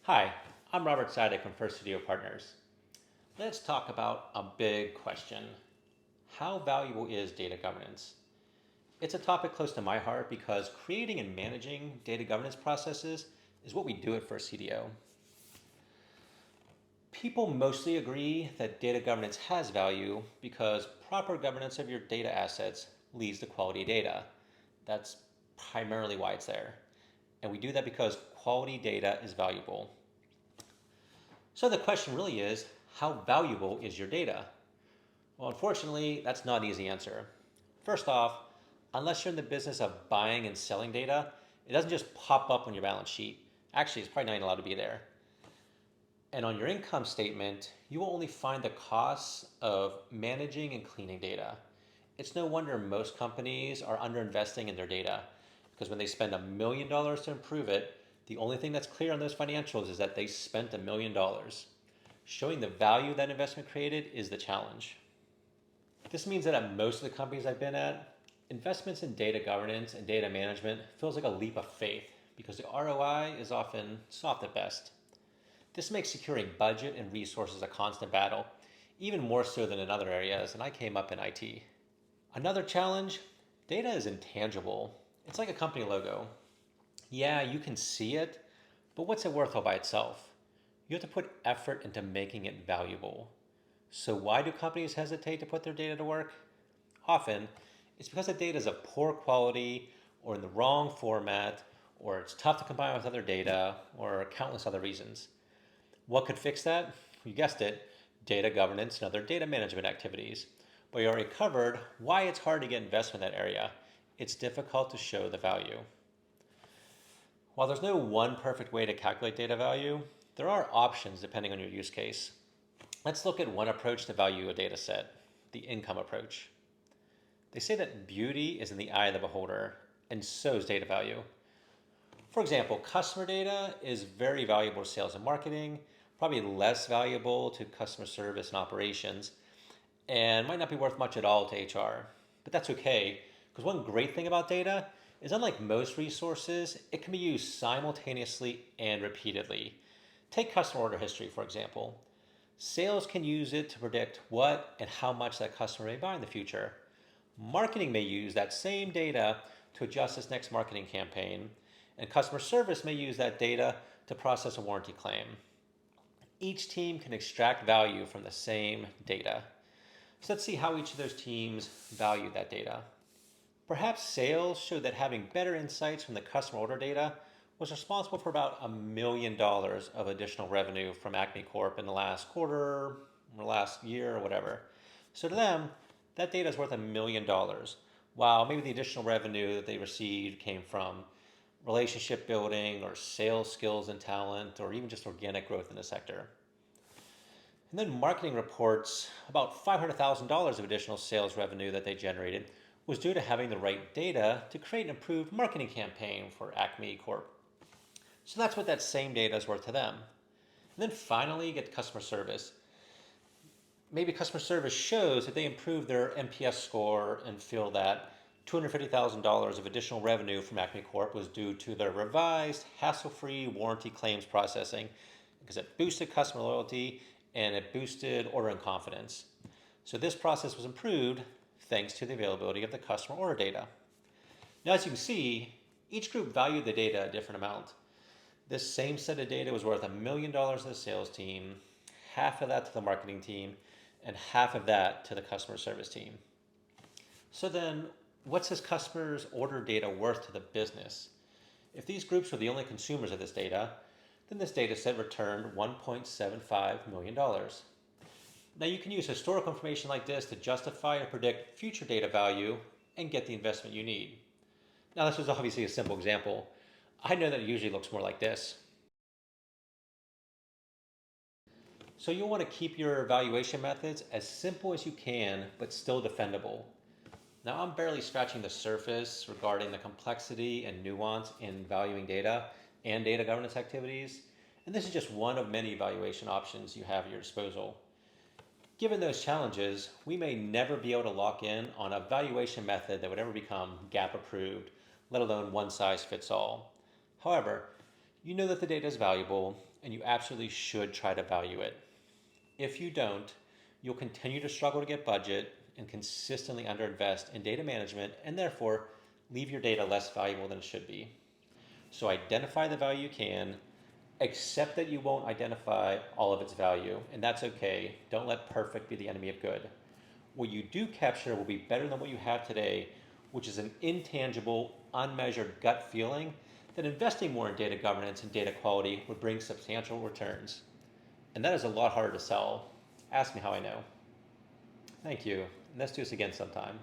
Hi, I'm Robert Sidick from First Studio Partners. Let's talk about a big question. How valuable is data governance? It's a topic close to my heart because creating and managing data governance processes is what we do at First CDO. People mostly agree that data governance has value because proper governance of your data assets leads to quality data. That's primarily why it's there. And we do that because quality data is valuable. So the question really is, how valuable is your data? Well, unfortunately, that's not an easy answer. First off, unless you're in the business of buying and selling data, it doesn't just pop up on your balance sheet. Actually, it's probably not even allowed to be there. And on your income statement, you will only find the costs of managing and cleaning data. It's no wonder most companies are underinvesting in their data because when they spend $1 million to improve it, the only thing that's clear on those financials is that they spent $1 million. Showing the value that investment created is the challenge. This means that at most of the companies I've been at, investments in data governance and data management feels like a leap of faith because the ROI is often soft at best. This makes securing budget and resources a constant battle, even more so than in other areas, and I came up in IT. Another challenge, data is intangible. It's like a company logo. Yeah, you can see it, but what's it worth all by itself? You have to put effort into making it valuable. So why do companies hesitate to put their data to work? Often, it's because the data is of poor quality or in the wrong format, or it's tough to combine with other data, or countless other reasons. What could fix that? You guessed it, data governance and other data management activities. But you already covered why it's hard to get investment in that area. It's difficult to show the value. While there's no one perfect way to calculate data value, there are options depending on your use case. Let's look at one approach to value a data set, the income approach. They say that beauty is in the eye of the beholder, and so is data value. For example, customer data is very valuable to sales and marketing, probably less valuable to customer service and operations, and might not be worth much at all to HR. But that's okay, because one great thing about data is unlike most resources, it can be used simultaneously and repeatedly. Take customer order history, for example. Sales can use it to predict what and how much that customer may buy in the future. Marketing may use that same data to adjust its next marketing campaign, and customer service may use that data to process a warranty claim. Each team can extract value from the same data. So let's see how each of those teams value that data. Perhaps sales showed that having better insights from the customer order data was responsible for about $1 million of additional revenue from Acme Corp in the last quarter or last year or whatever. So to them, that data is worth $1 million, while maybe the additional revenue that they received came from relationship building or sales skills and talent or even just organic growth in the sector. And then marketing reports about $500,000 of additional sales revenue that they generated was due to having the right data to create an improved marketing campaign for Acme Corp. So that's what that same data is worth to them. And then finally, you get customer service. Maybe customer service shows that they improved their NPS score and feel that $250,000 of additional revenue from Acme Corp was due to their revised, hassle-free warranty claims processing because it boosted customer loyalty and it boosted ordering confidence. So this process was improved thanks to the availability of the customer order data. Now, as you can see, each group valued the data a different amount. This same set of data was worth $1 million to the sales team, half of that to the marketing team, and half of that to the customer service team. So then, what's this customer's order data worth to the business? If these groups were the only consumers of this data, then this data set returned $1.75 million. Now you can use historical information like this to justify or predict future data value and get the investment you need. Now this was obviously a simple example. I know that it usually looks more like this. So you'll want to keep your evaluation methods as simple as you can, but still defendable. Now I'm barely scratching the surface regarding the complexity and nuance in valuing data and data governance activities, and this is just one of many evaluation options you have at your disposal. Given those challenges, we may never be able to lock in on a valuation method that would ever become GAAP approved, let alone one size fits all. However, you know that the data is valuable, and you absolutely should try to value it. If you don't, you'll continue to struggle to get budget and consistently underinvest in data management and therefore leave your data less valuable than it should be. So identify the value you can, accept that you won't identify all of its value, and that's okay. Don't let perfect be the enemy of good. What you do capture will be better than what you have today, which is an intangible, unmeasured gut feeling that investing more in data governance and data quality would bring substantial returns. And that is a lot harder to sell. Ask me how I know. Thank you, and let's do this again sometime.